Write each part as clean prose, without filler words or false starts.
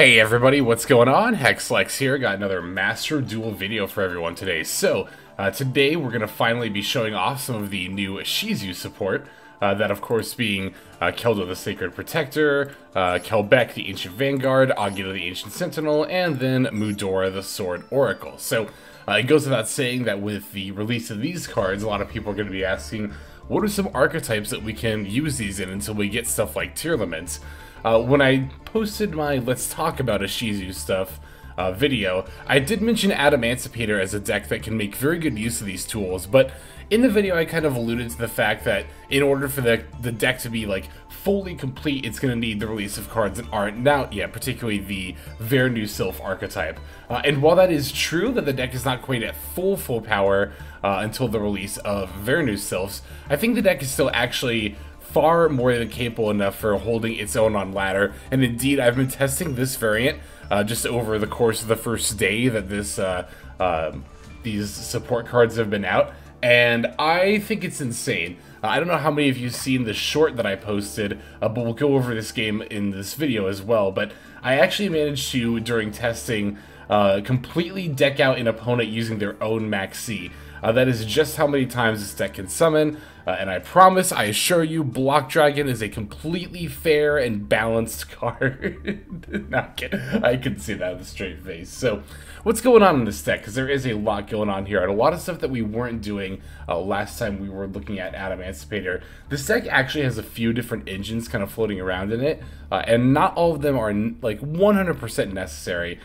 Hey everybody, what's going on? Hexlex here, got another Master Duel video for everyone today. So, today we're going to finally be showing off some of the new Ishizu support. That of course being Keldo the Sacred Protector, Kelbek the Ancient Vanguard, Agido the Ancient Sentinel, and then Mudora the Sword Oracle. So, it goes without saying that with the release of these cards, a lot of people are going to be asking, what are some archetypes that we can use these in until we get stuff like Tier Limits? When I posted my Let's Talk About Ishizu stuff video, I did mention Adamancipator as a deck that can make very good use of these tools, but in the video I kind of alluded to the fact that in order for the deck to be like fully complete, it's going to need the release of cards that aren't out yet, particularly the Vernu Sylph archetype. And while that is true that the deck is not quite at full power until the release of Vernu Sylphs, I think the deck is still actually far more than capable enough for holding its own on ladder, and indeed I've been testing this variant just over the course of the first day that these support cards have been out, and I think it's insane. I don't know how many of you have seen the short that I posted, but we'll go over this game in this video as well, but I actually managed to, during testing, completely deck out an opponent using their own Maxx. That is just how many times this deck can summon, and I promise, I assure you, Block Dragon is a completely fair and balanced card. I can see that with a straight face. So, what's going on in this deck? Because there is a lot going on here, and a lot of stuff that we weren't doing last time we were looking at Adamancipator. This deck actually has a few different engines kind of floating around in it, and not all of them are like 100% necessary.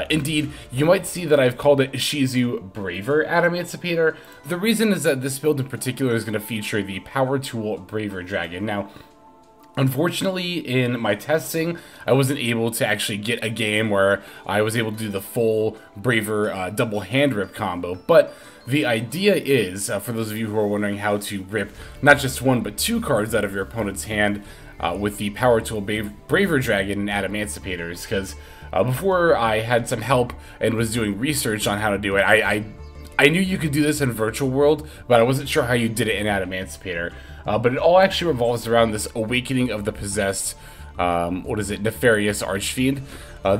Indeed, you might see that I've called it Ishizu Braver Adamancipator. The reason is that this build in particular is going to feature the Power Tool Braver Dragon. Now, unfortunately, in my testing, I wasn't able to actually get a game where I was able to do the full Braver double hand rip combo, but the idea is, for those of you who are wondering how to rip not just one but two cards out of your opponent's hand with the Power Tool Braver Dragon and Adamancipators, because before I had some help and was doing research on how to do it, I knew you could do this in Virtual World, but I wasn't sure how you did it in Adamancipator. But it all actually revolves around this Awakening of the Possessed, Nefarious Archfiend.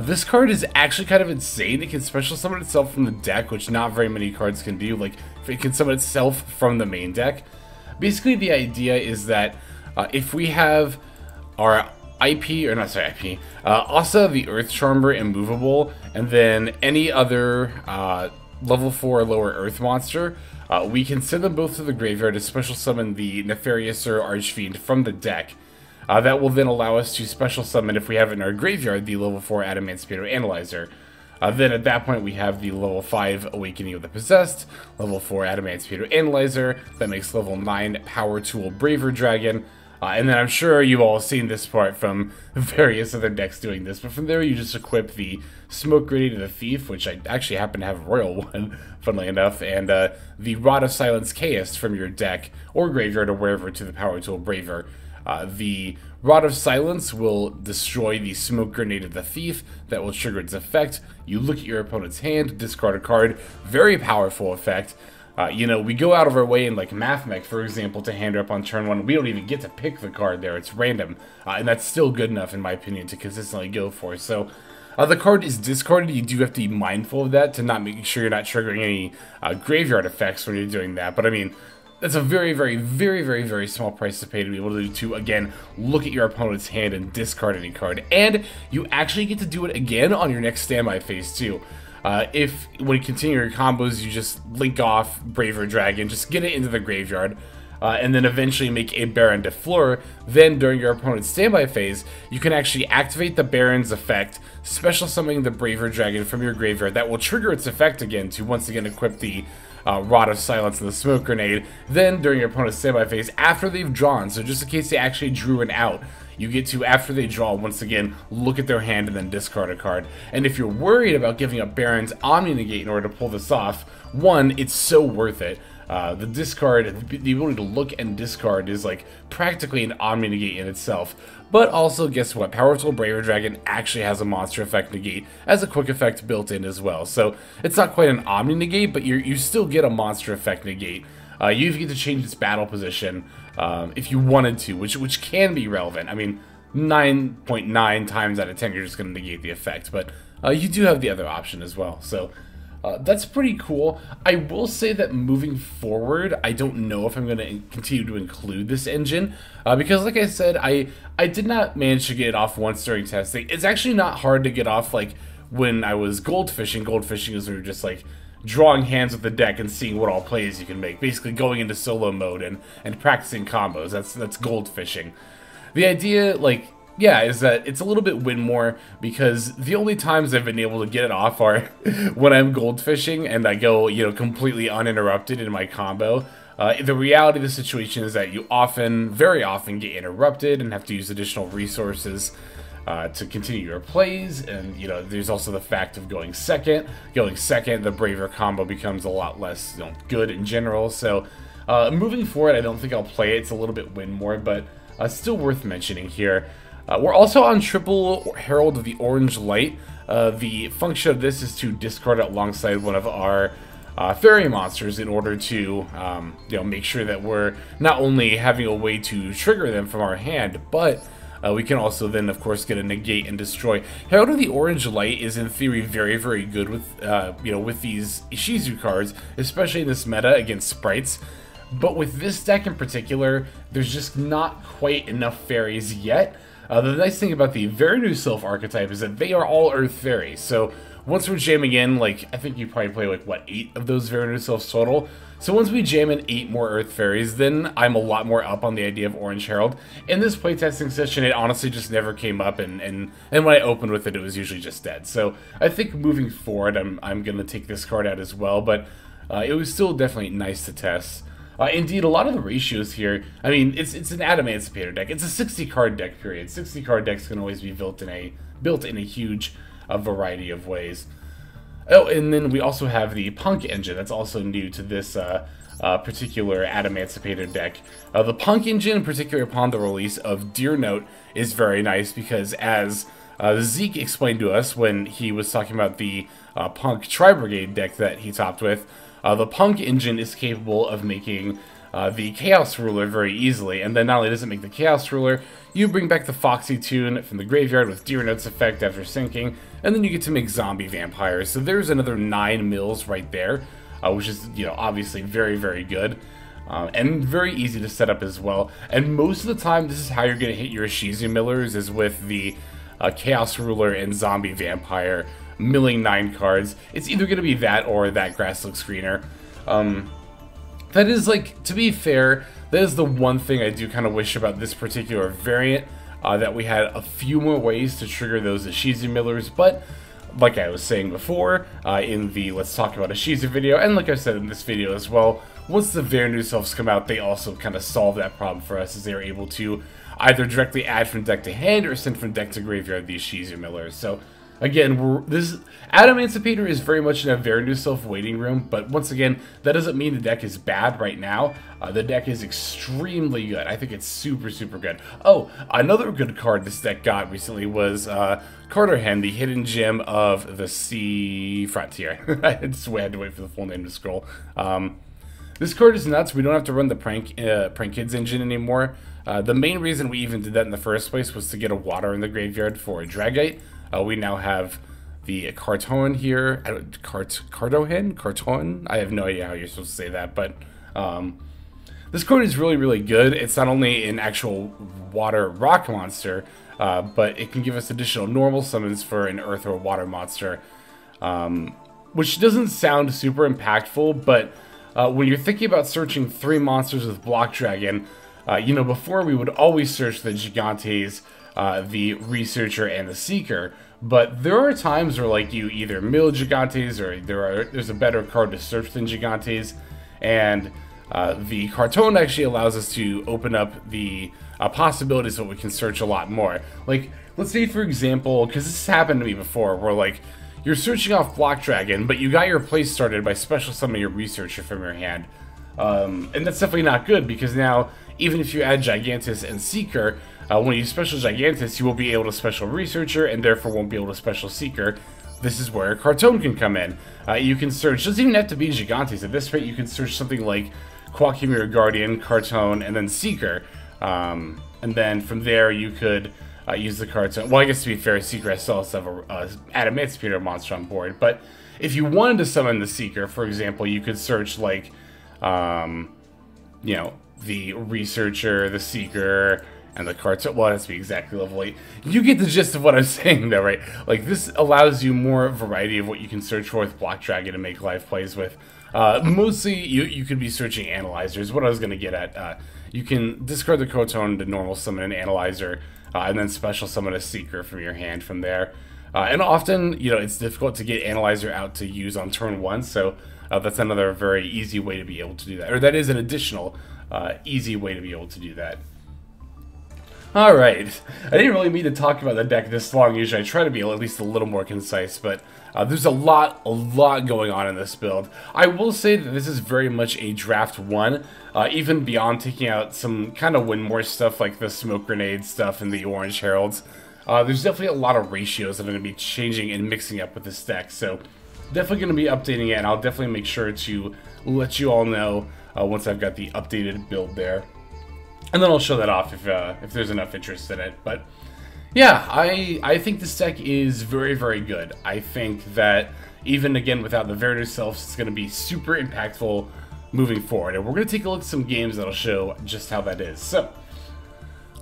This card is actually kind of insane. It can special summon itself from the deck, which not very many cards can do. Like, it can summon itself from the main deck. Basically, the idea is that if we have our Asa the Earth Charmer immovable, and then any other level 4 or lower Earth monster, we can send them both to the graveyard to special summon the Nefariouser Archfiend from the deck. That will then allow us to special summon, if we have it in our graveyard, the level 4 Adamancipator Analyzer. Then at that point we have the level 5 Awakening of the Possessed, level 4 Adamancipator Analyzer, that makes level 9 Power Tool Braver Dragon. And then I'm sure you've all seen this part from various other decks doing this, but from there you just equip the Smoke Grenade of the Thief, which I actually happen to have a royal one, funnily enough, and the Rod of Silence Chaos from your deck, or graveyard, or wherever, to the Power Tool Braver. The Rod of Silence will destroy the Smoke Grenade of the Thief, that will trigger its effect. You look at your opponent's hand, discard a card, very powerful effect. We go out of our way in like Mathmech, for example, to hand her up on turn 1. We don't even get to pick the card there, it's random. And that's still good enough, in my opinion, to consistently go for. So, the card is discarded. You do have to be mindful of that, to not make sure you're not triggering any graveyard effects when you're doing that. But I mean, that's a very small price to pay to be able to, again, look at your opponent's hand and discard any card. And you actually get to do it again on your next standby phase, too. If, when you continue your combos, you just link off Braver Dragon, just get it into the graveyard, and then eventually make a Baron de Fleur, then during your opponent's standby phase, you can actually activate the Baron's effect, special summoning the Braver Dragon from your graveyard. That will trigger its effect again to once again equip the Rod of Silence and the Smoke Grenade. Then, during your opponent's standby phase, after they've drawn, so just in case they actually drew an out, you get to, after they draw, once again, look at their hand and then discard a card. And if you're worried about giving up Baron's Omni Negate in order to pull this off, one, it's so worth it. The discard, the ability to look and discard is like practically an Omni Negate in itself. But also, guess what? Power Tool Braver Dragon actually has a monster effect negate as a quick effect built in as well. So it's not quite an Omni Negate, but you still get a monster effect negate. You get to change its battle position if you wanted to, which can be relevant. I mean, 9.9 times out of 10 you're just going to negate the effect, but you do have the other option as well, so that's pretty cool. I will say that moving forward, I don't know if I'm going to continue to include this engine, because like I said, I did not manage to get it off once during testing. It's actually not hard to get off, like, when I was goldfishing. Goldfishing is where you're just, like, drawing hands with the deck and seeing what all plays you can make, basically going into solo mode and practicing combos. That's goldfishing. The idea, like, yeah, is that it's a little bit win more, because the only times I've been able to get it off are when I'm goldfishing and I go, you know, completely uninterrupted in my combo. The reality of the situation is that you very often get interrupted and have to use additional resources to continue your plays, and, you know, there's also the fact of going second. Going second, the braver combo becomes a lot less, you know, good in general, so moving forward, I don't think I'll play it. It's a little bit win more, but still worth mentioning here. We're also on triple Herald of the Orange Light. The function of this is to discard it alongside one of our fairy monsters in order to you know, make sure that we're not only having a way to trigger them from our hand, but we can also then, of course, get a negate and destroy. Herald of the Orange Light is in theory very, very good with you know, with these Ishizu cards, especially in this meta against sprites. But with this deck in particular, there's just not quite enough fairies yet. The nice thing about the very new Sylph archetype is that they are all Earth Fairies. So once we're jamming in, like, I think you probably play, like, what, 8 of those very new Sylphs total? So once we jam in 8 more Earth Fairies, then I'm a lot more up on the idea of Orange Herald. In this playtesting session, it honestly just never came up, and when I opened with it, it was usually just dead. So I think moving forward, I'm going to take this card out as well, but it was still definitely nice to test. Indeed, a lot of the ratios here, I mean, it's an Adamancipator deck. It's a 60-card deck, period. 60-card decks can always be built in a huge variety of ways. Oh, and then we also have the P.U.N.K engine. That's also new to this particular Adamancipator deck. The P.U.N.K engine, in particular upon the release of Dear Note, is very nice because, as Zeke explained to us when he was talking about the P.U.N.K Tri-Brigade deck that he topped with, the P.U.N.K engine is capable of making the Chaos Ruler very easily, and then not only does it make the Chaos Ruler, you bring back the Foxy tune from the graveyard with Dear Note's effect after sinking, and then you get to make zombie vampires. So there's another 9 mills right there, which is, you know, obviously very, very good. And very easy to set up as well. And most of the time, this is how you're going to hit your Ishizu millers, is with the Chaos Ruler and Zombie Vampire milling 9 cards. It's either going to be that or that Grasslook Screener. That is, like, to be fair, that is the one thing I do kind of wish about this particular variant, that we had a few more ways to trigger those Ishizu millers, but like I was saying before, in the Let's Talk About Ishizu video, and like I said in this video as well, once the very new Sylphs come out, they also kind of solve that problem for us, as they are able to either directly add from deck to hand or send from deck to graveyard the Ishizu millers. So again, this Adamancipator is very much in a very new Sylph waiting room, but once again, that doesn't mean the deck is bad right now. The deck is extremely good. I think it's super, super good. Oh, another good card this deck got recently was Cartorhyn, the hidden gem of the Seafront here. I just had to wait for the full name to scroll. This card is nuts. We don't have to run the Prank Kids engine anymore. The main reason we even did that in the first place was to get a water in the graveyard for a Dragite. We now have the Cartorhyn here. Cartorhyn? I have no idea how you're supposed to say that, but this card is really, really good. It's not only an actual water rock monster, but it can give us additional normal summons for an earth or water monster, which doesn't sound super impactful, but when you're thinking about searching 3 monsters with Block Dragon, you know, before we would always search the Gigantes, the Researcher, and the Seeker, but there are times where, like, you either mill Gigantes or there's a better card to search than Gigantes, and the Cartorhyn actually allows us to open up the possibilities that we can search a lot more. Like, let's say, for example, because this has happened to me before, where, like, you're searching off Block Dragon, but you got your play started by special summoning your Researcher from your hand. And that's definitely not good, because now, even if you add Gigantes and Seeker, when you special Gigantes, you will be able to special Researcher, and therefore won't be able to special Seeker. This is where Cartorhyn can come in. You can search, doesn't even have to be Gigantes. At this rate, you can search something like Koa'ki Guardian, Cartorhyn, and then Seeker. And then from there, you could use the cards. Well, I guess to be fair, Seeker I still have a Adamancipator monster on board, but if you wanted to summon the Seeker, for example, you could search like, you know, the Researcher, the Seeker, and the Cartorhyn. Well, it has to be exactly level 8. You get the gist of what I'm saying though, right? Like, this allows you more variety of what you can search for with Black Dragon and make live plays with. Mostly, you could be searching Analyzers. What I was going to get at, you can discard the Cartorhyn to normal summon an Analyzer, and then special summon a Seeker from your hand from there. And often, you know, it's difficult to get Analyzer out to use on turn 1, so that's another very easy way to be able to do that. Or that is an additional easy way to be able to do that. Alright, I didn't really mean to talk about the deck this long. Usually I try to be at least a little more concise, but there's a lot going on in this build. I will say that this is very much a draft 1, even beyond taking out some kind of win more stuff like the smoke grenade stuff and the orange heralds. There's definitely a lot of ratios that are going to be changing and mixing up with this deck, so definitely going to be updating it, and I'll definitely make sure to let you all know once I've got the updated build there. And then I'll show that off if there's enough interest in it. But yeah, I think this deck is very, very good. I think that even, again, without the Verdu Selfs, it's going to be super impactful moving forward. And we're going to take a look at some games that'll show just how that is. So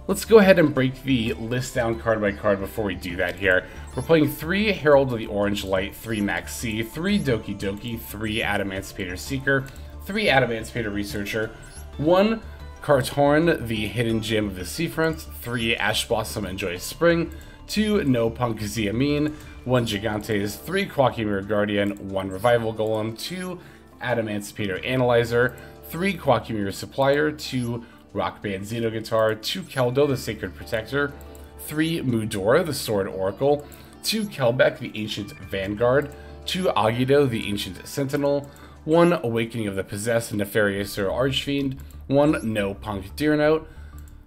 let's go ahead and break the list down card by card before we do that here. We're playing 3 Herald of the Orange Light, 3 Maxx, 3 Doki Doki, 3 Adamancipator Seeker, 3 Adamancipator Researcher, 1 Cartorhyn, the Hidden Gem of the Seafront, 3 Ash Blossom and Joyous Spring, 2 Noh P.U.N.K Ze Amin, 1 Gigantes, 3 Koa'ki Mirror Guardian, 1 Revival Golem, 2 Adamancipator Analyzer, 3 Koa'ki Mirror Supplier, 2 Rockband Xenoguitar, 2 Keldo, the Sacred Protector, 3 Mudora, the Sword Oracle, 2 Kelbek, the Ancient Vanguard, 2 Agido, the Ancient Sentinel, 1 Awakening of the Possessed Nefariouser Archfiend, 1 Noh P.U.N.K Deer Note,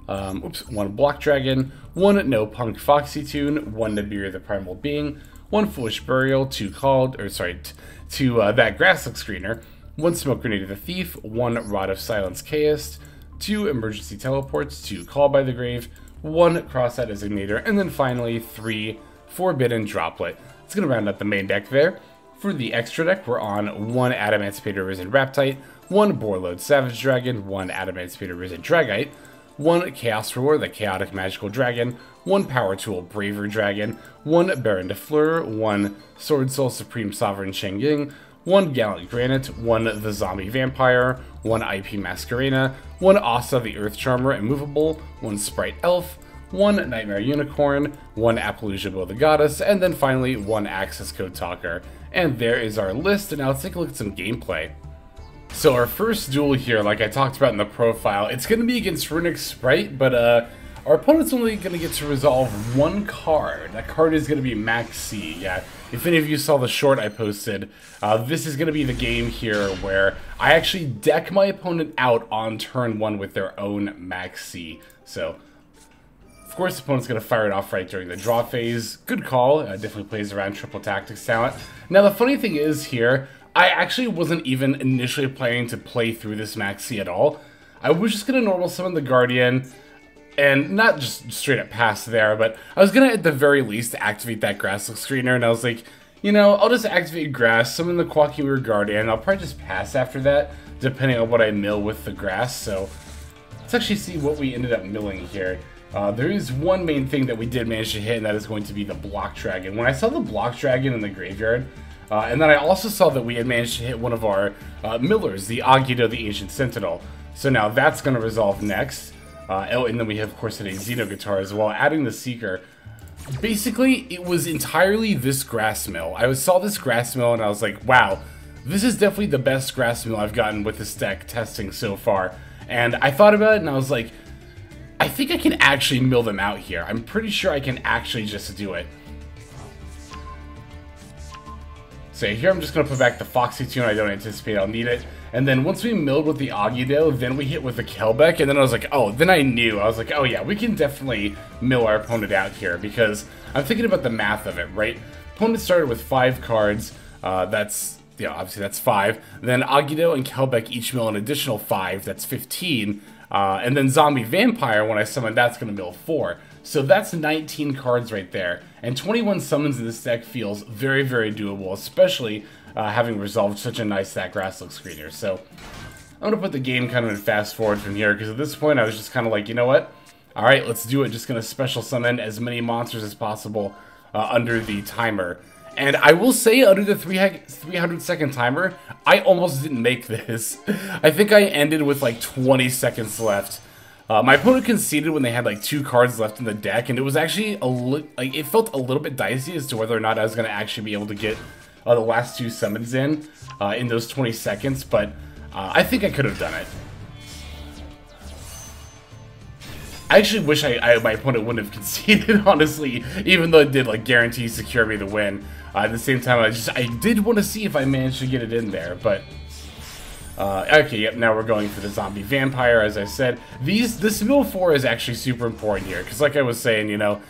1 Black Dragon, 1 Noh P.U.N.K Foxy Tune, 1 Nibiru the Primal Being, 1 Foolish Burial, 2 that Grasslook Screener, 1 Smoke Grenade of the Thief, 1 Rod of Silence Chaos, 2 Emergency Teleports, 2 Call by the Grave, 1 Crossout Designator, and then finally 3 Forbidden Droplet. It's going to round out the main deck there. For the extra deck, we're on 1 Adamancipator Risen Raptite, 1 Borload Savage Dragon, 1 Adamancipator Risen Dragite, 1 Chaos Roar, the Chaotic Magical Dragon, 1 Power Tool Braver Dragon, 1 Baron de Fleur, 1 Sword Soul Supreme Sovereign Shengying, 1 Gallant Granite, 1 The Zombie Vampire, 1 IP Masquerena, 1 Asa the Earth Charmer Immovable, 1 Sprite Elf, 1 Nightmare Unicorn, 1 Appaloosa Bow the Goddess, and then finally 1 Access Code Talker. And there is our list, and now let's take a look at some gameplay. So our first duel here, like I talked about in the profile, it's going to be against Runic Sprite, but our opponent's only going to get to resolve 1 card. That card is going to be Maxx. Yeah, if any of you saw the short I posted, this is going to be the game here where I actually deck my opponent out on turn 1 with their own Maxx. So of course, the opponent's going to fire it off right during the draw phase. Good call. Definitely plays around triple tactics talent. Now, the funny thing is here, I actually wasn't even initially planning to play through this Maxx at all. I was just going to normal summon the Guardian, and not just straight up pass there, but I was going to, at the very least, activate that Grasslook Screener, and I was like, you know, I'll just activate Grass, summon the Koa'ki Mirror Guardian, and I'll probably just pass after that, depending on what I mill with the Grass. So let's actually see what we ended up milling here. There is one main thing that we did manage to hit, and that is going to be the Block Dragon. When I saw the Block Dragon in the graveyard, and then I also saw that we had managed to hit one of our millers, the Agido, the Ancient Sentinel. So now that's going to resolve next. And then we have, of course, hit a Xenoguitar as well, adding the Seeker. Basically, it was entirely this Grass Mill. I saw this Grass Mill, and I was like, wow, this is definitely the best Grass Mill I've gotten with this deck testing so far. And I thought about it, and I was like, I think I can actually mill them out here. I'm pretty sure I can actually just do it. So here I'm just going to put back the Foxy Tune. I don't anticipate I'll need it. And then once we milled with the Agido, then we hit with the Kelbek. And then I was like, oh, then I knew. I was like, oh yeah, we can definitely mill our opponent out here. Because I'm thinking about the math of it, right? Opponent started with 5 cards. That's, you know, obviously that's 5. Then Agido and Kelbek each mill an additional 5. That's 15. And then Zombie Vampire, when I summon, that's going to mill 4. So that's 19 cards right there. And 21 summons in this deck feels very, very doable, especially having resolved such a nice that grass look screen here. So I'm going to put the game kind of in fast forward from here, because at this point I was just kind of like, you know what? Alright, let's do it. Just going to special summon as many monsters as possible under the timer. And I will say, under the 300-second timer, I almost didn't make this. I think I ended with like 20 seconds left. My opponent conceded when they had like 2 cards left in the deck, and it was actually it felt a little bit dicey as to whether or not I was going to actually be able to get the last 2 summons in those 20 seconds, but I think I could have done it. I actually wish my opponent wouldn't have conceded, honestly, even though it did like guarantee secure me the win. At the same time, I did want to see if I managed to get it in there, but okay, yep, now we're going for the zombie vampire, as I said. This mill 4 is actually super important here, because like I was saying, you know,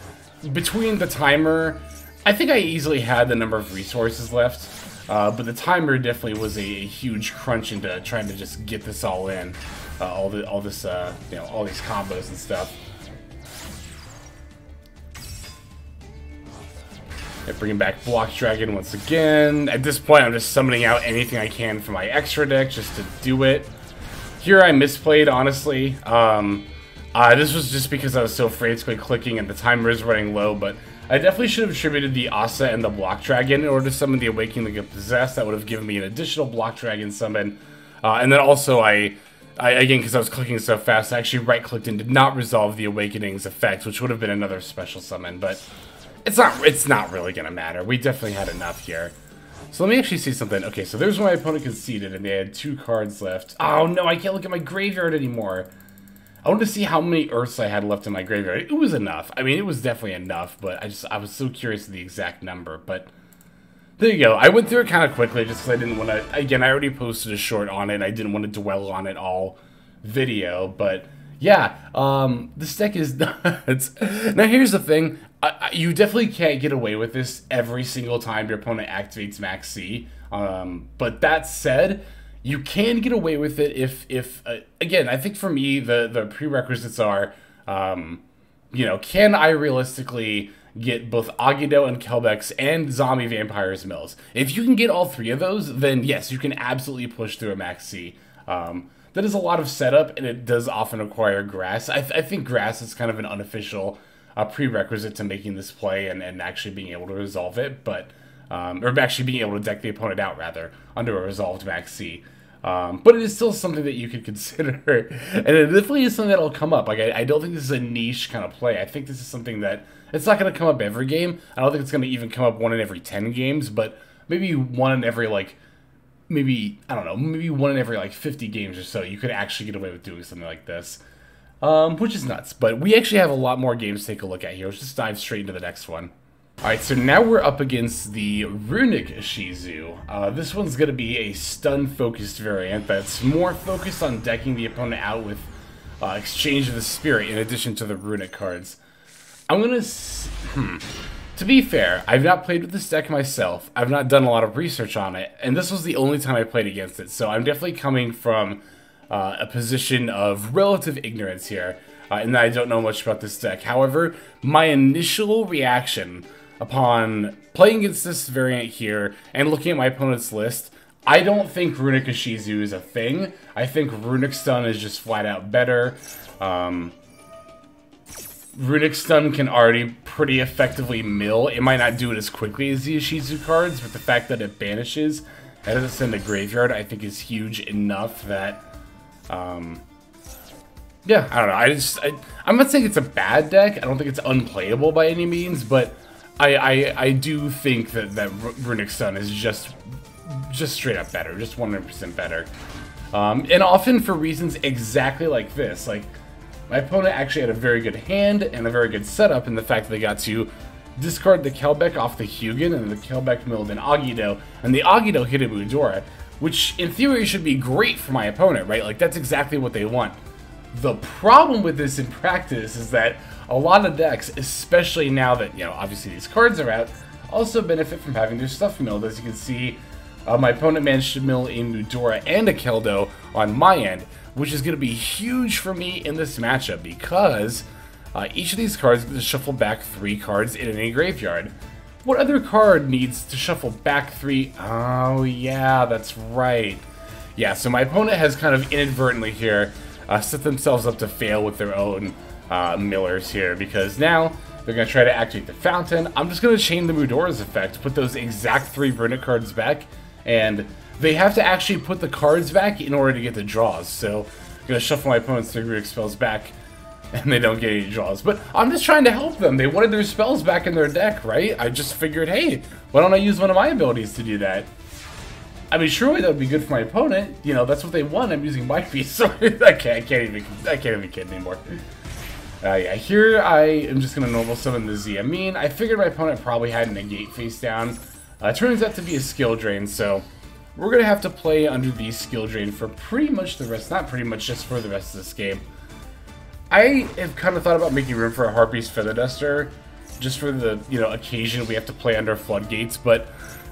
between the timer, I think I easily had the number of resources left, but the timer definitely was a huge crunch into trying to just get this all in, all these combos and stuff. Bringing back Block Dragon once again. At this point, I'm just summoning out anything I can from my extra deck just to do it. Here I misplayed, honestly. This was just because I was so frantically clicking and the timer is running low, but I definitely should have attributed the Asa and the Block Dragon in order to summon the Awakening the Possessed. That would have given me an additional Block Dragon summon. And then also, again, because I was clicking so fast, I actually right-clicked and did not resolve the Awakening's effect, which would have been another special summon, but it's not really gonna matter. We definitely had enough here. So let me actually see something. Okay, so there's where my opponent conceded, and they had 2 cards left. Oh no, I can't look at my graveyard anymore. I wanted to see how many Earths I had left in my graveyard. It was enough. I mean, it was definitely enough, but I was so curious of the exact number. But there you go. I went through it kind of quickly just because I didn't want to. Again, I already posted a short on it. I didn't want to dwell on it all video, but yeah, this deck is nuts. Now here's the thing. You definitely can't get away with this every single time your opponent activates Maxx C. But that said, you can get away with it if again, I think for me, the prerequisites are, you know, can I realistically get both Agido and Kelbek's and Zombie Vampires Mills? If you can get all 3 of those, then yes, you can absolutely push through a Maxx C. That is a lot of setup, and it does often require grass. I think grass is kind of an unofficial prerequisite to making this play and actually being able to resolve it, but or actually being able to deck the opponent out, rather, under a resolved Maxx C. But it is still something that you could consider, and it definitely is something that'll come up. Like, I don't think this is a niche kind of play. I think this is something that, it's not going to come up every game. I don't think it's going to even come up 1 in every 10 games, but maybe 1 in every, like, maybe, I don't know, maybe 1 in every, like, 50 games or so, you could actually get away with doing something like this. Which is nuts, but we actually have a lot more games to take a look at here. Let's just dive straight into the next one. Alright, so now we're up against the Runic Shizu. This one's going to be a stun-focused variant that's more focused on decking the opponent out with Exchange of the Spirit in addition to the Runic cards. I'm going to... To be fair, I've not played with this deck myself. I've not done a lot of research on it, and this was the only time I played against it, so I'm definitely coming from a position of relative ignorance here, and I don't know much about this deck. However, my initial reaction upon playing against this variant here and looking at my opponent's list, I don't think Runic Shizu is a thing. I think Runic Stun is just flat out better. Runic Stun can already pretty effectively mill. It might not do it as quickly as the Ishizu cards, but the fact that it banishes and doesn't send a graveyard, I think is huge enough that, yeah, I don't know. I'm not saying it's a bad deck. I don't think it's unplayable by any means, but I do think that Runic Stun is just straight up better, just 100% better. And often for reasons exactly like this. Like, my opponent actually had a very good hand and a very good setup in the fact that they got to discard the Kelbek off the Hugin, and the Kelbek milled an Agido, and the Agido hit a Mudora, which in theory should be great for my opponent, right? Like, that's exactly what they want. The problem with this in practice is that a lot of decks, especially now that, you know, obviously these cards are out, also benefit from having their stuff milled. As you can see, my opponent managed to mill a Mudora and a Keldo on my end, which is going to be huge for me in this matchup because Each of these cards gets to shuffle back 3 cards in any graveyard. What other card needs to shuffle back 3? Oh yeah, that's right. Yeah, so my opponent has kind of inadvertently here set themselves up to fail with their own millers here, because now they're going to try to activate the fountain. I'm just going to chain the Mudora's effect, put those exact 3 Runic cards back, and they have to actually put the cards back in order to get the draws. So I'm going to shuffle my opponent's 3 Runic spells back, and they don't get any draws. But I'm just trying to help them. They wanted their spells back in their deck, right? I just figured, hey, why don't I use one of my abilities to do that? I mean, surely that would be good for my opponent. You know, that's what they want. I'm using my piece, so I can't even kid anymore. Yeah, here I am just going to normal summon the Ze Amin. I figured my opponent probably had a negate face down. Turns out to be a skill drain, so we're going to have to play under the skill drain for pretty much the rest, not pretty much, just for the rest of this game. I have kind of thought about making room for a Harpy's Feather Duster, just for the, you know, occasion we have to play under Floodgates, but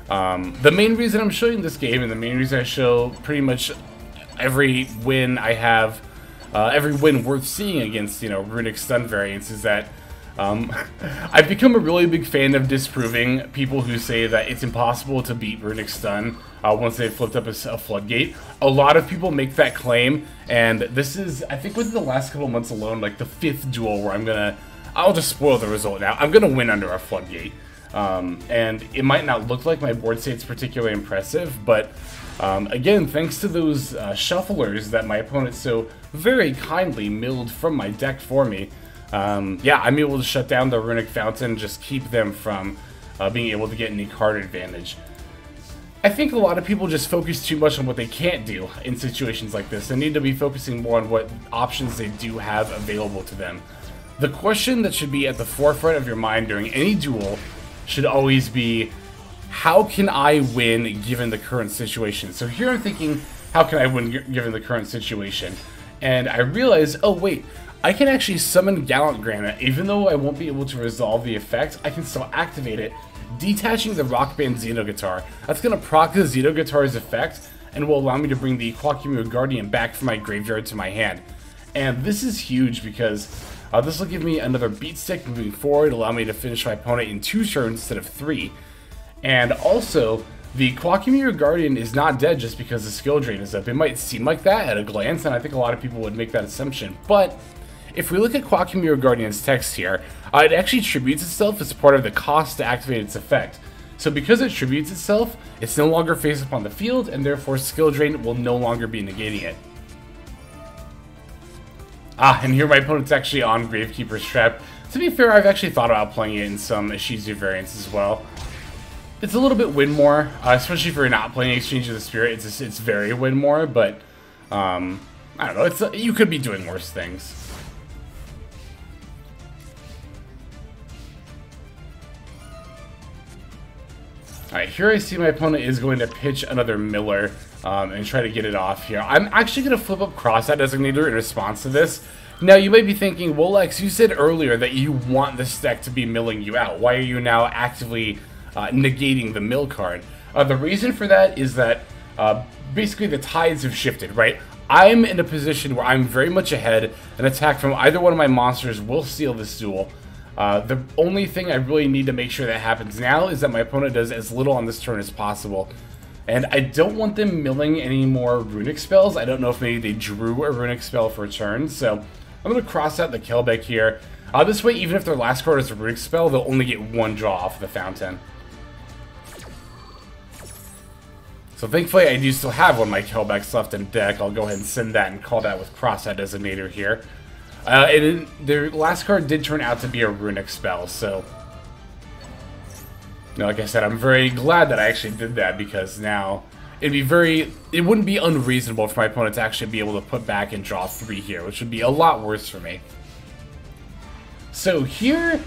the main reason I'm showing this game, and the main reason I show pretty much every win I have, every win worth seeing against, you know, Runic Stun variants, is that I've become a really big fan of disproving people who say that it's impossible to beat Runic Stun once they've flipped up a Floodgate. A lot of people make that claim, and this is, I think within the last couple months alone, like the 5th duel where I'll just spoil the result now. I'm gonna win under a Floodgate. And it might not look like my board state's particularly impressive, but again, thanks to those shufflers that my opponent so very kindly milled from my deck for me, yeah, I'm able to shut down the Runic Fountain, just keep them from being able to get any card advantage. I think a lot of people just focus too much on what they can't do in situations like this. They need to be focusing more on what options they do have available to them. The question that should be at the forefront of your mind during any duel should always be, how can I win given the current situation? So here I'm thinking, how can I win given the current situation? And I realize, oh wait, I can actually summon Gallant Granite. Even though I won't be able to resolve the effect, I can still activate it, detaching the Rockband Xenoguitar. That's going to proc the Xenoguitar's effect, and will allow me to bring the Koa'ki Guardian back from my graveyard to my hand. And this is huge because this will give me another beat stick moving forward, allow me to finish my opponent in 2 turns instead of 3. And also, the Koa'ki Guardian is not dead just because the skill drain is up. It might seem like that at a glance, and I think a lot of people would make that assumption. But if we look at Koa'ki Guardian's text here, it actually tributes itself as part of the cost to activate its effect. So because it tributes itself, it's no longer face up on the field, and therefore skill drain will no longer be negating it. And here my opponent's actually on Gravekeeper's Trap. To be fair, I've actually thought about playing it in some Ishizu variants as well. It's a little bit win more, especially if you're not playing Exchange of the Spirit. It's very win more, but I don't know. You could be doing worse things. Alright, here I see my opponent is going to pitch another Miller and try to get it off here. I'm actually going to flip up Crossout Designator in response to this. Now, you might be thinking, well, Lex, you said earlier that you want this deck to be milling you out. Why are you now actively negating the mill card? The reason for that is that basically the tides have shifted, right? I'm in a position where I'm very much ahead. An attack from either one of my monsters will seal this duel. The only thing I really need to make sure that happens now is that my opponent does as little on this turn as possible. And I don't want them milling any more Runic spells. I don't know if maybe they drew a Runic spell for a turn, so I'm going to cross out the Kelbek here. This way, even if their last card is a Runic spell, they'll only get 1 draw off the fountain. So thankfully, I do still have one of my Kelbeks left in deck. I'll go ahead and send that and call that with Crossout Designator here. And their last card did turn out to be a Runic spell, so like I said, I'm very glad that I actually did that, because now it wouldn't be unreasonable for my opponent to actually be able to put back and draw 3 here, which would be a lot worse for me. So here,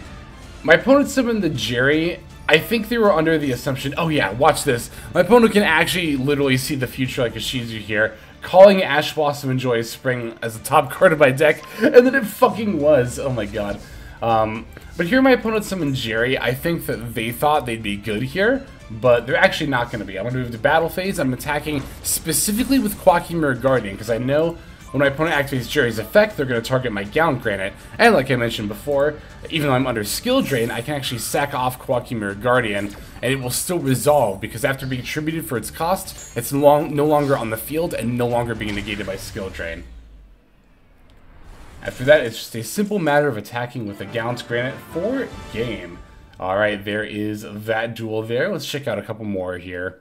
my opponent summoned the Jerry. I think they were under the assumption, oh yeah, watch this. My opponent can actually literally see the future like Ishizu here, calling Ash Blossom and Joyous Spring as the top card of my deck, and then it fucking was. Oh my god. But here my opponent summoned Jerry. I think that they thought they'd be good here, but they're actually not going to be. I'm going to move to battle phase. I'm attacking specifically with Koa'ki Guardian, because I know when my opponent activates Jerry's effect, they're going to target my Gown Granite. And like I mentioned before, even though I'm under skill drain, I can actually sack off Koa'ki Mirror Guardian, and it will still resolve, because after being attributed for its cost, it's no longer on the field and no longer being negated by skill drain. After that, it's just a simple matter of attacking with a Gown Granite for game. Alright, there is that duel there. Let's check out a couple more here.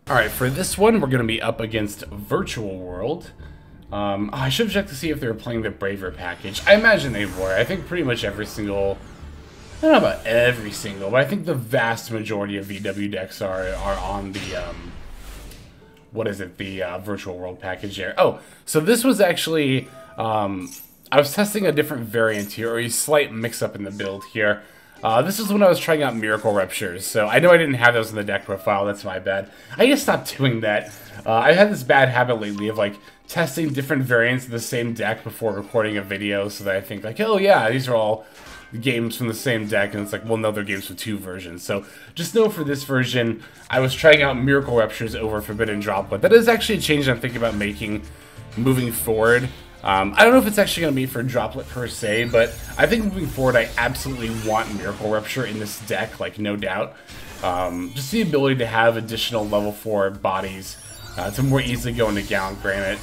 Alright, for this one, we're going to be up against Virtual World. I should have checked to see if they were playing the Braver package. I imagine they were. I think pretty much every single... I don't know about every single, but I think the vast majority of VW decks are on the... what is it? The Virtual World package there. Oh, so this was actually... I was testing a different variant here, or a slight mix-up in the build here. This is when I was trying out Miracle Ruptures, so I know I didn't have those in the deck profile, that's my bad. I need to stop doing that. I've had this bad habit lately of, like, testing different variants of the same deck before recording a video, so that I think, like, oh yeah, these are all games from the same deck, and it's like, well, no, they're games with 2 versions. So, just know for this version, I was trying out Miracle Ruptures over Forbidden Droplet. That is actually a change I'm thinking about making moving forward. I don't know if it's actually going to be for Droplet per se, but I think moving forward I absolutely want Miracle Rupture in this deck, like no doubt. Just the ability to have additional level 4 bodies to more easily go into Gown Granite.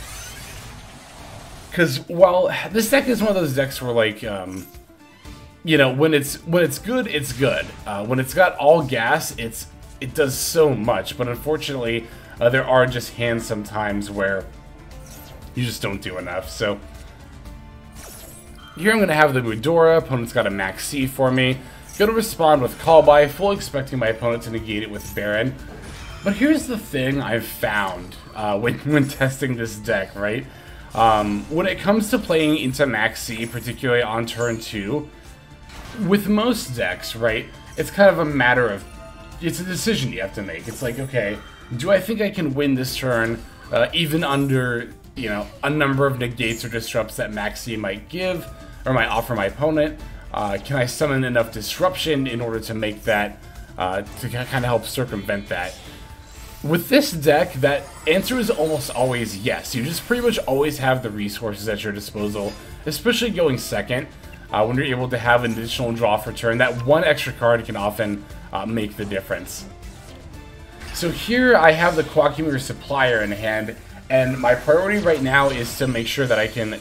Because while this deck is one of those decks where, like, you know, when it's good, it's good. When it's got all gas, it does so much. But unfortunately, there are just hands sometimes where you just don't do enough. So here I'm going to have the Mudora. Opponent's got a Maxx C for me. Going to respond with Call By, fully expecting my opponent to negate it with Baron. But here's the thing I've found when testing this deck, right? When it comes to playing into Maxx C, particularly on turn 2, with most decks, right, it's kind of a matter of, it's a decision you have to make. It's like, okay, do I think I can win this turn even under, you know, a number of negates or disrupts that Maxx C might give, or might offer my opponent? Can I summon enough disruption in order to make that, to kind of help circumvent that? With this deck, that answer is almost always yes. You just pretty much always have the resources at your disposal, especially going second, when you're able to have an additional draw for turn. That one extra card can often make the difference. So here I have the Koa'ki Supplier in hand, and my priority right now is to make sure that I can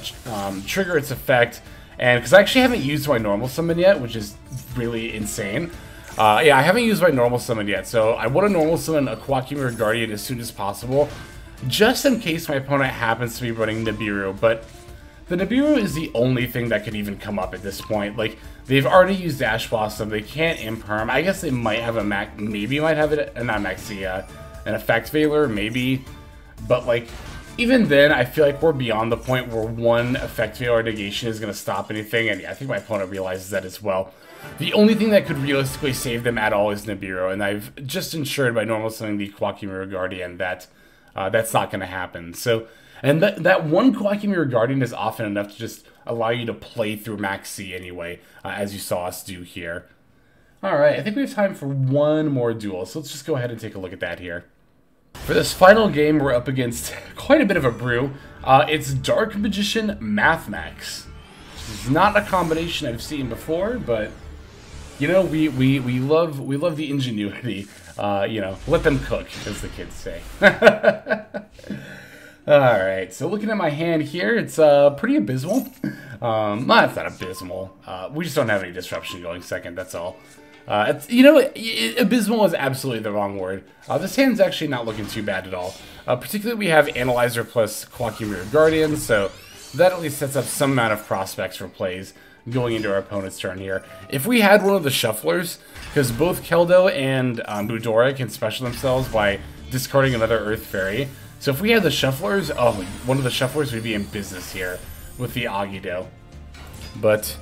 trigger its effect, and because I actually haven't used my normal summon yet, which is really insane. Yeah, I haven't used my normal summon yet, so I want to normal summon a Koa'ki Mirror Guardian as soon as possible, just in case my opponent happens to be running Nibiru. But the Nibiru is the only thing that could even come up at this point. Like, they've already used Ash Blossom, they can't imperm. I guess they might have a maybe might have it, not Maxx, an Effect Veiler, maybe. But, like, even then, I feel like we're beyond the point where one Effect Veiler negation is going to stop anything, and yeah, I think my opponent realizes that as well. The only thing that could realistically save them at all is Nibiru, and I've just ensured by normal summoning the Koa'ki Mirror Guardian that that's not going to happen. So, and that one Koa'ki Mirror Guardian is often enough to just allow you to play through Maxx C anyway, as you saw us do here. Alright, I think we have time for one more duel, so let's just go ahead and take a look at that here. For this final game, we're up against quite a bit of a brew. It's Dark Magician Maxx. This is not a combination I've seen before, but you know, we love the ingenuity. You know, let them cook, as the kids say. Alright, so looking at my hand here, it's pretty abysmal. Well, it's not abysmal. We just don't have any disruption going second, that's all. It's, you know, abysmal is absolutely the wrong word. This hand's actually not looking too bad at all. Particularly we have Analyzer plus Koa'ki Mirror Guardian, so that at least sets up some amount of prospects for plays going into our opponent's turn here. If we had one of the shufflers, because both Keldo and Mudora can special themselves by discarding another Earth Fairy. So if we had the shufflers, oh, one of the shufflers would be in business here with the Agido. But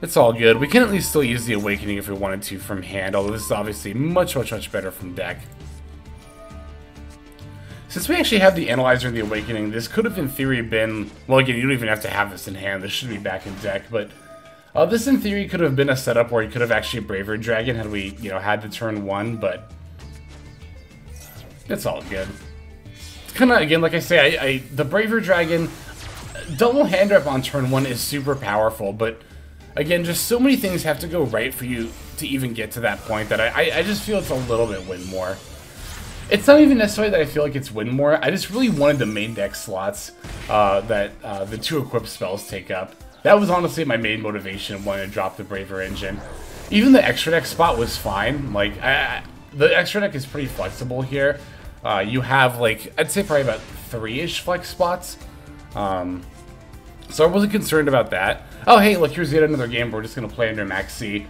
it's all good. We can at least still use the Awakening if we wanted to from hand, although this is obviously much better from deck. Since we actually have the Analyzer and the Awakening, this could have in theory been, well, again, you don't even have to have this in hand, this should be back in deck, but this in theory could have been a setup where you could have actually Braver Dragon had we, you know, had the turn 1, but it's all good. It's kind of, again, like I say, the Braver Dragon, double hand rep on turn 1 is super powerful, but again, just so many things have to go right for you to even get to that point that I just feel it's a little bit win more. It's not even necessarily that I feel like it's win more, I just really wanted the main deck slots that the 2 equipped spells take up. That was honestly my main motivation when I dropped the Braver Engine. Even the extra deck spot was fine. Like, the extra deck is pretty flexible here. You have, like, I'd say probably about 3-ish flex spots. So I wasn't concerned about that. Oh, hey, look, here's yet another game we're just going to play under Maxx C.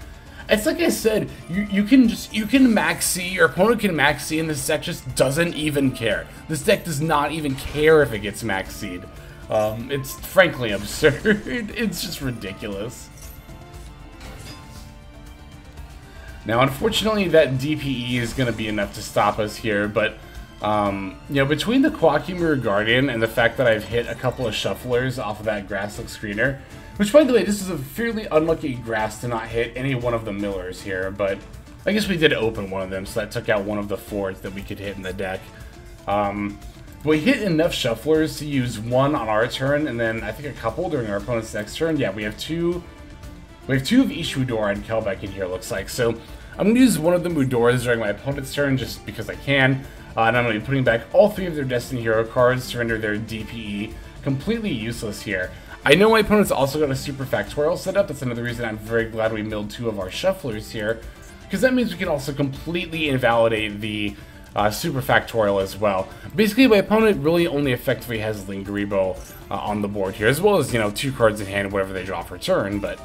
It's like I said, you can Maxx C, your opponent can Maxx C, and this deck just doesn't even care. This deck does not even care if it gets Maxx C'd. It's frankly absurd. It's just ridiculous. Now, unfortunately, that DPE is going to be enough to stop us here, but, you know, between the Koa'ki Meiru Guardian and the fact that I've hit a couple of shufflers off of that Grasslook screener, which, by the way, this is a fairly unlucky grass to not hit any one of the millers here, but I guess we did open one of them, so that took out one of the 4s that we could hit in the deck. We hit enough shufflers to use 1 on our turn, and then I think a couple during our opponent's next turn. Yeah, we have two of Ishizu, Mudora, and Kelbek in here, looks like. So I'm going to use one of the Mudoras during my opponent's turn just because I can. And I'm going to be putting back all 3 of their Destiny Hero cards to render their DPE completely useless here. I know my opponent's also got a Super Factorial set up. That's another reason I'm very glad we milled 2 of our Shufflers here, because that means we can also completely invalidate the Super Factorial as well. Basically, my opponent really only effectively has Lingeribo on the board here, as well as, you know, 2 cards in hand, whatever they draw for turn, but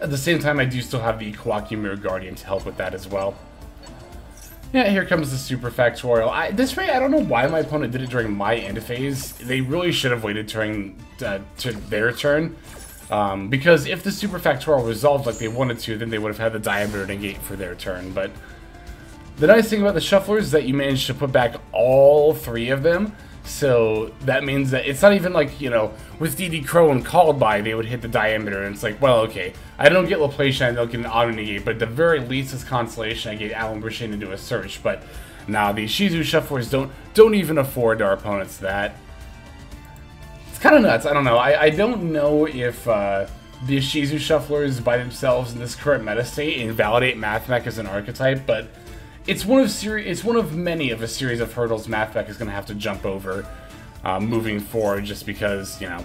at the same time, I do still have the Koa'ki Meiru Guardian to help with that as well. Yeah, here comes the Super Factorial. This way, I don't know why my opponent did it during my end phase. They really should have waited to their turn. Because if the Super Factorial resolved like they wanted to, then they would have had the Diameter negate for their turn. But the nice thing about the Shufflers is that you managed to put back all 3 of them. So that means that it's not even like, you know, with DD Crow and Called By, they would hit the Diameter, and it's like, well, okay, I don't get Laplacian, I don't get an auto-negate, but at the very least, as Constellation, I get Alan Brishane to do a search, but nah, the Ishizu Shufflers don't even afford our opponents that. It's kind of nuts, I don't know. I don't know if the Ishizu Shufflers by themselves in this current meta state invalidate Mathmech as an archetype, but it's one of many of a series of hurdles Mathmech is going to have to jump over moving forward, just because, you know,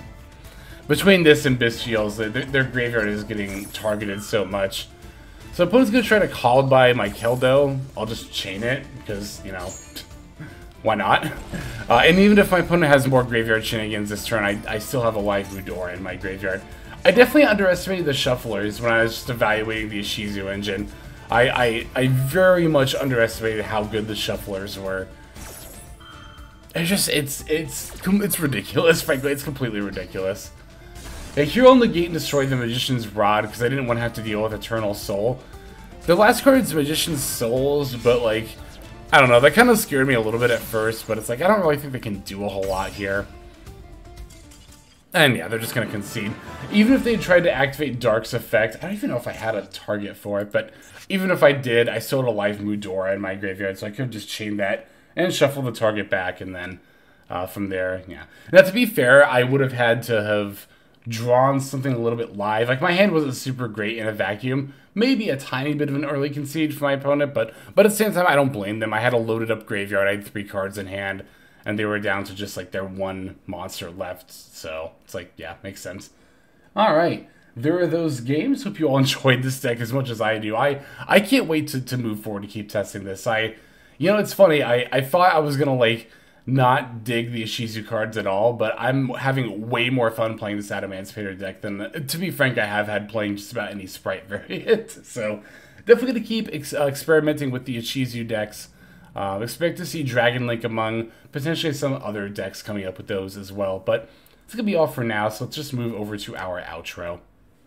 between this and Bestials, their graveyard is getting targeted so much. So opponent's going to try to Called By my Keldo. I'll just chain it, because, you know, why not? And even if my opponent has more graveyard shenanigans this turn, I still have a live Mudora in my graveyard. I definitely underestimated the Shufflers when I was just evaluating the Ishizu engine. I very much underestimated how good the Shufflers were. It's ridiculous, frankly. It's completely ridiculous. Yeah, Hero Negate and destroy the Magician's Rod because I didn't want to have to deal with Eternal Soul. The last card is Magician's Souls, but like, I don't know, that kind of scared me a little bit at first, but it's like, I don't really think they can do a whole lot here. And yeah, they're just going to concede. Even if they tried to activate Dark's effect, I don't even know if I had a target for it, but even if I did, I still had a live Mudora in my graveyard, so I could just chain that and shuffle the target back, and then from there, yeah. Now, to be fair, I would have had to have drawn something a little bit live. Like, my hand wasn't super great in a vacuum. Maybe a tiny bit of an early concede for my opponent, but at the same time, I don't blame them. I had a loaded up graveyard. I had 3 cards in hand, and they were down to just, like, their 1 monster left. So, it's like, yeah, makes sense. All right. There are those games. Hope you all enjoyed this deck as much as I do. I can't wait to move forward to keep testing this. You know, it's funny. I thought I was going to, like, not dig the Ishizu cards at all, but I'm having way more fun playing this Adamancipator deck than, to be frank, I have had playing just about any sprite variant. So, definitely going to keep experimenting with the Ishizu decks. Expect to see Dragon Link among potentially some other decks coming up with those as well. But it's going to be all for now, so let's just move over to our outro.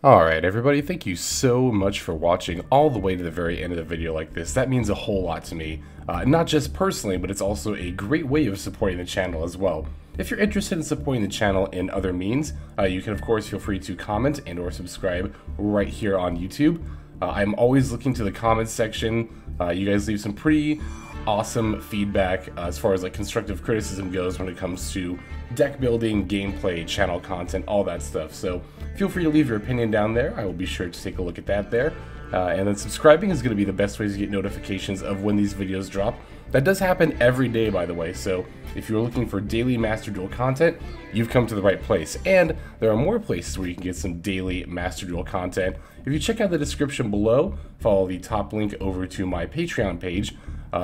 Alright everybody, thank you so much for watching all the way to the very end of the video like this. That means a whole lot to me. Not just personally, but it's also a great way of supporting the channel as well. If you're interested in supporting the channel in other means, you can of course feel free to comment and or subscribe right here on YouTube. I'm always looking to the comments section. You guys leave some pretty awesome feedback as far as like constructive criticism goes when it comes to deck building, gameplay, channel content, all that stuff. So feel free to leave your opinion down there. I will be sure to take a look at that there. And then subscribing is going to be the best way to get notifications of when these videos drop. That does happen every day, by the way, so if you're looking for daily Master Duel content, you've come to the right place. And there are more places where you can get some daily Master Duel content. If you check out the description below, follow the top link over to my Patreon page.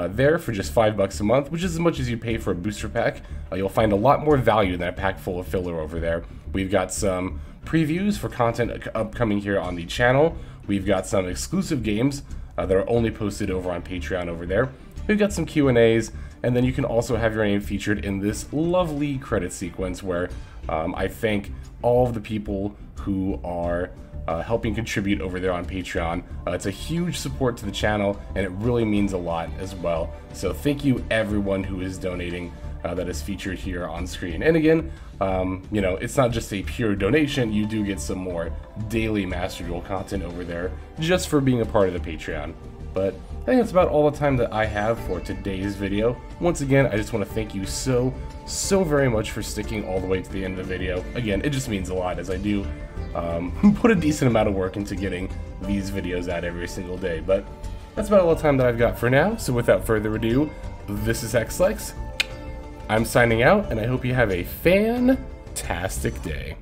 There for just $5 a month, which is as much as you pay for a booster pack, you'll find a lot more value than a pack full of filler over there. We've got some previews for content upcoming here on the channel. We've got some exclusive games that are only posted over on Patreon over there. We've got some Q&As, and then you can also have your name featured in this lovely credit sequence where I thank all of the people who are helping contribute over there on Patreon. It's a huge support to the channel, and it really means a lot as well. So thank you everyone who is donating that is featured here on screen. And again, you know, it's not just a pure donation, you do get some more daily Master Duel content over there just for being a part of the Patreon. But I think that's about all the time that I have for today's video. Once again, I just want to thank you so very much for sticking all the way to the end of the video. Again, it just means a lot as I do put a decent amount of work into getting these videos out every single day. But that's about all the time that I've got for now, so without further ado, this is Xlex. I'm signing out, and I hope you have a fantastic day.